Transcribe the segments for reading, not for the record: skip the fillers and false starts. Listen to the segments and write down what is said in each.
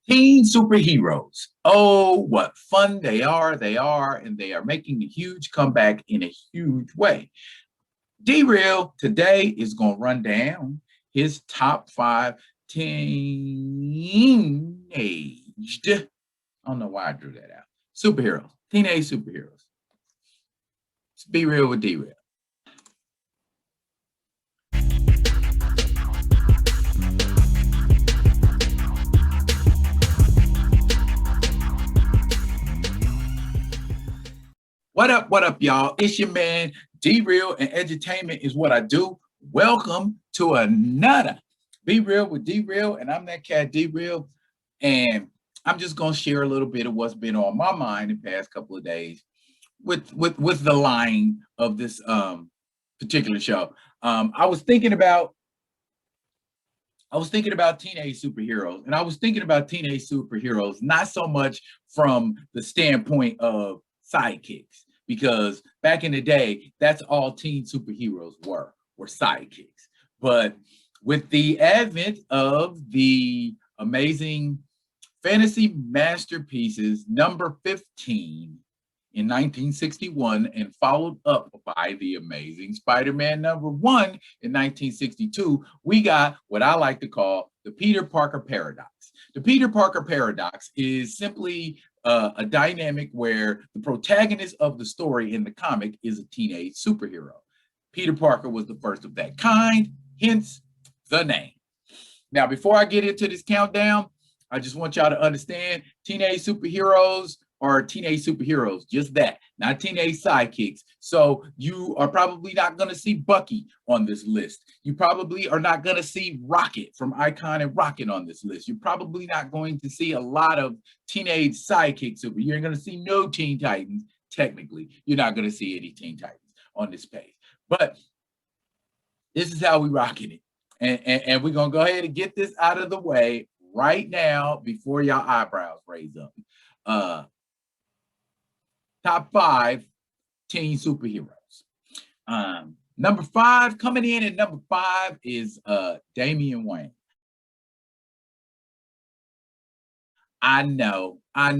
Teen superheroes. Oh, what fun they are. And they are making a huge comeback in a huge way. D-Real today is going to run down his top 5 teenaged, I don't know why I drew that out, superheroes, teenage superheroes. Let's be real with D-Real. What up, y'all? It's your man, D-Real, and edutainment is what I do. Welcome to another Be Real with D-Real, and I'm that cat D-Real, and I'm just going to share a little bit of what's been on my mind the past couple of days with the line of this particular show. I was thinking about teenage superheroes, and I was thinking about teenage superheroes not so much from the standpoint of sidekicks, because back in the day, that's all teen superheroes were sidekicks. But with the advent of the amazing fantasy masterpieces number 15 in 1961 and followed up by the amazing Spider-Man number 1 in 1962, we got what I like to call the Peter Parker paradox. The Peter Parker paradox is simply a dynamic where the protagonist of the story in the comic is a teenage superhero. Peter Parker was the first of that kind, hence the name. Now, before I get into this countdown, I just want y'all to understand teenage superheroes are teenage superheroes, just that, not teenage sidekicks. So you are probably not going to see Bucky on this list. You probably are not going to see Rocket from Icon and Rocket on this list. You're probably not going to see a lot of teenage sidekicks. You ain't going to see no Teen Titans. Technically, you're not going to see any Teen Titans on this page. But this is how we rocking it. And we're going to go ahead and get this out of the way right now before y'all eyebrows raise up. Top 5 teen superheroes. Number 5, coming in at number 5 is Damian Wayne. I know. I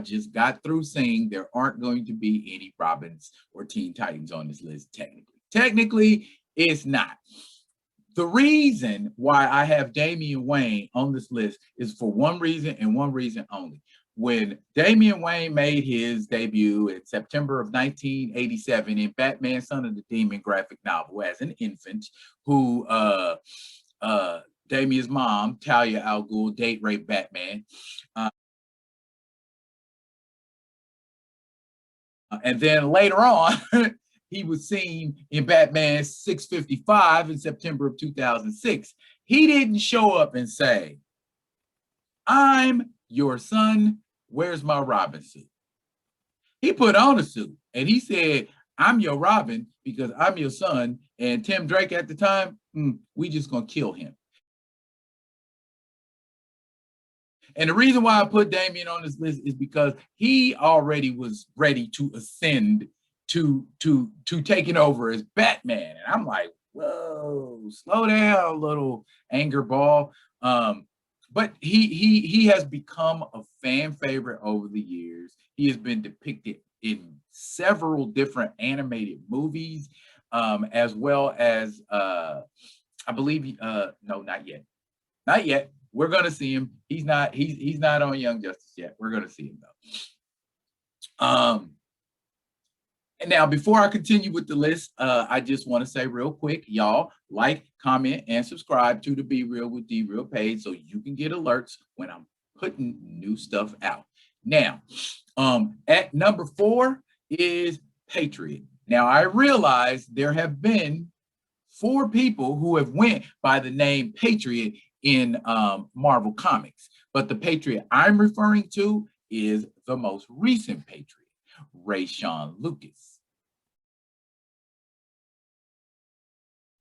just got through saying there aren't going to be any Robins or Teen Titans on this list, technically. Technically, it's not. The reason why I have Damian Wayne on this list is for one reason and one reason only. When Damian Wayne made his debut in September of 1987 in Batman Son of the Demon graphic novel as an infant, who Damian's mom, Talia al Ghul, date raped Batman. And then later on, he was seen in Batman 655 in September of 2006. He didn't show up and say, "I'm your son, where's my Robin suit?" He put on a suit and he said, "I'm your Robin because I'm your son, and Tim Drake at the time, we just gonna kill him." And the reason why I put Damian on this list is because he already was ready to ascend to taking over as Batman. And I'm like, whoa, slow down, little anger ball. But he has become a fan favorite over the years. He has been depicted in several different animated movies, as well as I believe no, not yet. Not yet. We're gonna see him. He's not on Young Justice yet. We're gonna see him though. And now, before I continue with the list, I just want to say real quick, y'all, like, comment, and subscribe to the Be Real with D-Real page so you can get alerts when I'm putting new stuff out. Now, at number 4 is Patriot. Now, I realize there have been 4 people who have went by the name Patriot in Marvel Comics, but the Patriot I'm referring to is the most recent Patriot, Rayshon Lucas.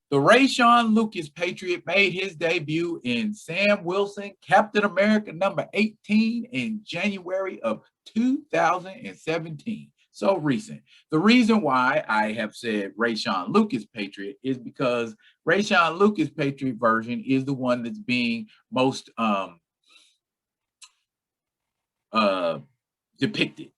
The Rayshon Lucas Patriot made his debut in Sam Wilson, Captain America number 18 in January of 2017. So recent. The reason why I have said Rayshon Lucas Patriot is because Rayshon Lucas Patriot version is the one that's being most depicted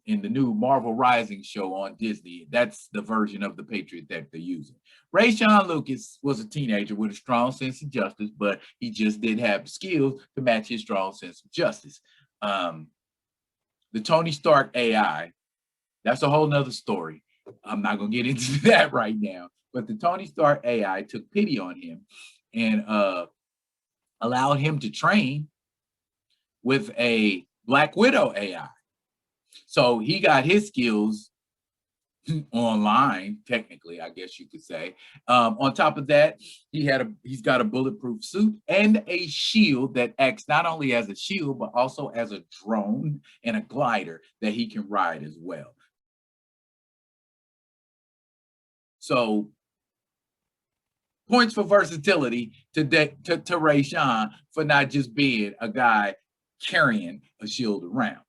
in the new Marvel Rising show on Disney. That's the version of the Patriot that they're using. Rayshon Lucas was a teenager with a strong sense of justice, but he just didn't have the skills to match his strong sense of justice. The Tony Stark AI, that's a whole nother story. I'm not going to get into that right now. But the Tony Stark AI took pity on him and allowed him to train with a Black Widow AI. So he got his skills online, technically, I guess you could say. On top of that, he's got a bulletproof suit and a shield that acts not only as a shield, but also as a drone and a glider that he can ride as well. So points for versatility to Rayshon for not just being a guy carrying a shield around.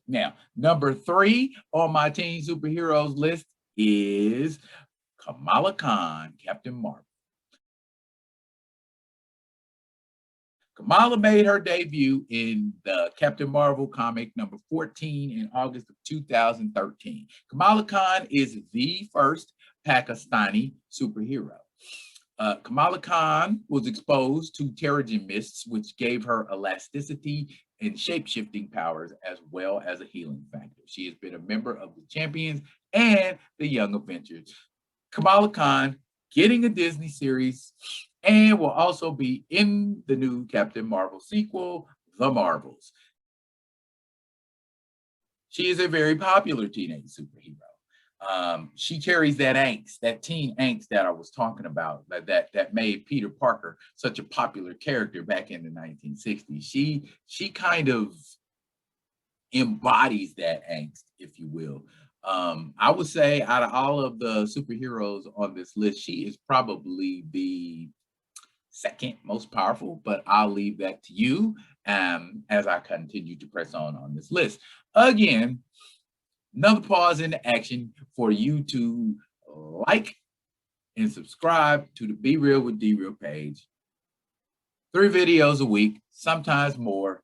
Now, number 3 on my teen superheroes list is Kamala Khan, Captain Marvel. Kamala made her debut in the Captain Marvel comic number 14 in August of 2013. Kamala Khan is the first Pakistani superhero. Kamala Khan was exposed to Terrigen mists, which gave her elasticity and shape-shifting powers, as well as a healing factor. She has been a member of the Champions and the Young Avengers. Kamala Khan getting a Disney series and will also be in the new Captain Marvel sequel, The Marvels. She is a very popular teenage superhero. She carries that angst, that teen angst that I was talking about, that made Peter Parker such a popular character back in the 1960s. She kind of embodies that angst, if you will. I would say out of all of the superheroes on this list, she is probably the second most powerful, but I'll leave that to you as I continue to press on this list. Again, another pause in the action for you to like and subscribe to the Be Real with D-Real page. 3 videos a week, sometimes more,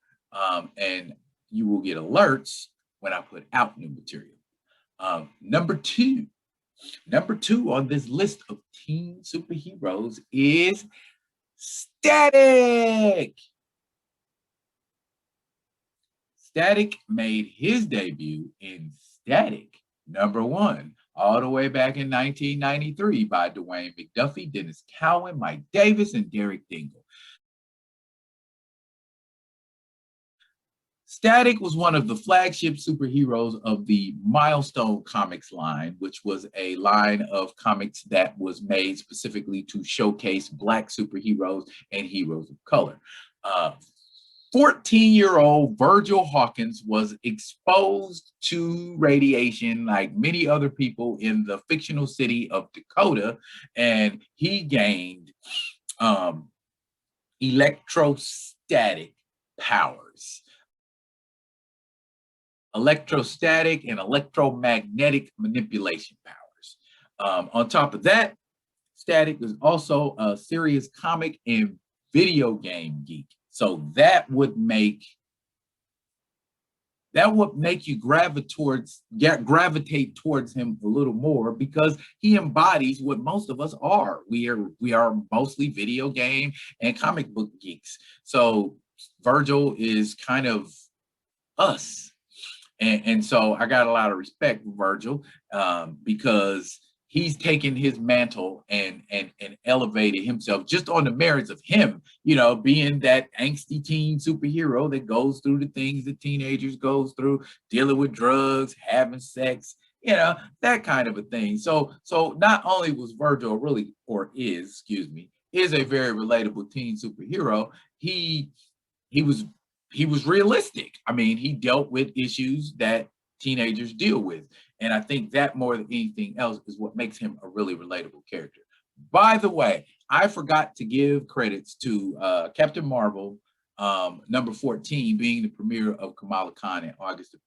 and you will get alerts when I put out new material. Number two on this list of teen superheroes is Static. Static made his debut in Static #1 all the way back in 1993 by Dwayne McDuffie, Dennis Cowan, Mike Davis, and Derek Dingle. Static was one of the flagship superheroes of the Milestone Comics line, which was a line of comics that was made specifically to showcase Black superheroes and heroes of color. 14-year-old Virgil Hawkins was exposed to radiation like many other people in the fictional city of Dakota, and he gained electrostatic powers. Electrostatic and electromagnetic manipulation powers. On top of that, Static is also a serious comic and video game geek. So that would make you gravitate towards him a little more, because he embodies what most of us are. We are mostly video game and comic book geeks. So Virgil is kind of us. And so I got a lot of respect for Virgil because he's taken his mantle and elevated himself just on the merits of him, being that angsty teen superhero that goes through the things that teenagers goes through, dealing with drugs, having sex, that kind of a thing. So not only was Virgil is a very relatable teen superhero, he was realistic. I mean, he dealt with issues that teenagers deal with. And I think that more than anything else is what makes him a really relatable character. By the way, I forgot to give credits to Captain Marvel #14 being the premiere of Kamala Khan in August of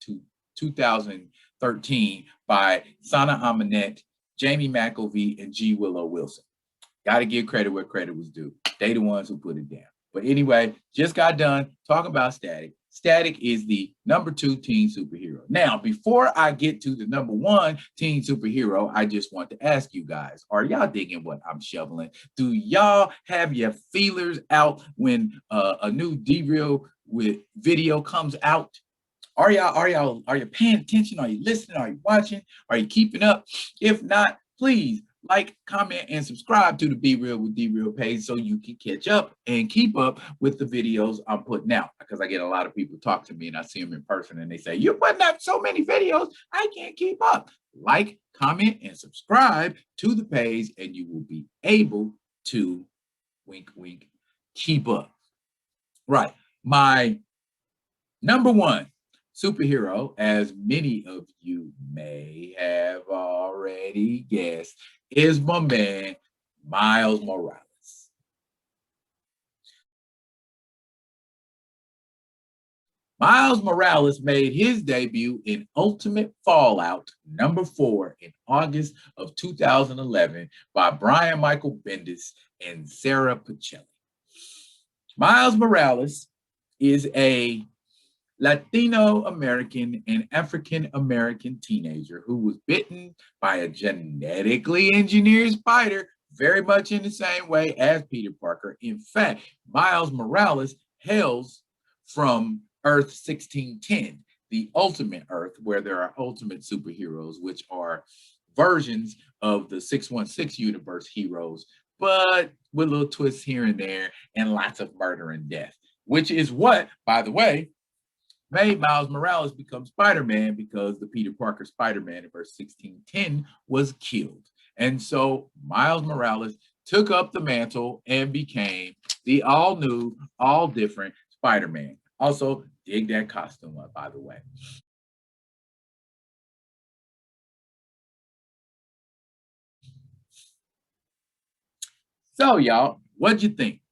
2013 by Sana Amanette, Jamie McIlvey, and G. Willow Wilson. Got to give credit where credit was due. They the ones who put it down. But anyway, just got done talking about Static. Static is the #2 teen superhero. Now, before I get to the #1 teen superhero, I just want to ask you guys, are y'all digging what I'm shoveling? Do y'all have your feelers out when a new D-Real with video comes out? Are you paying attention? Are you listening? Are you watching? Are you keeping up? If not, please like, comment, and subscribe to the Be Real with D-Real page so you can catch up and keep up with the videos I'm putting out. Because I get a lot of people talk to me and I see them in person and they say, you're putting up so many videos, I can't keep up. Like, comment, and subscribe to the page and you will be able to, wink, wink, keep up. Right. My #1 superhero, as many of you may have already guessed, is my man, Miles Morales. Miles Morales made his debut in Ultimate Fallout #4 in August of 2011 by Brian Michael Bendis and Sarah Pacelli. Miles Morales is a Latino American and African American teenager who was bitten by a genetically engineered spider, very much in the same way as Peter Parker. In fact, Miles Morales hails from Earth 1610, the ultimate Earth, where there are ultimate superheroes, which are versions of the 616 universe heroes, but with little twists here and there and lots of murder and death, which is what, by the way, made Miles Morales become Spider-Man, because the Peter Parker Spider-Man in verse 1610 was killed. And so Miles Morales took up the mantle and became the all-new, all-different Spider-Man. Also, dig that costume up, by the way. So, y'all, what'd you think?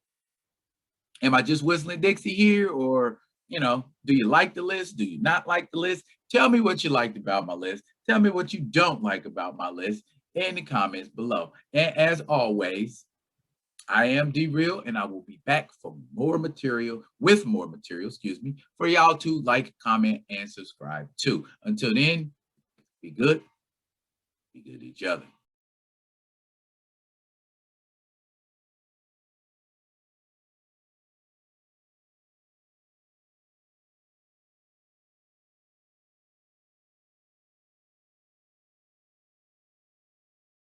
Am I just whistling Dixie here, or do you like the list? Do you not like the list? Tell me what you liked about my list. Tell me what you don't like about my list in the comments below. And as always, I am D-Real, and I will be back for more material, for y'all to like, comment, and subscribe to. Until then, be good to each other.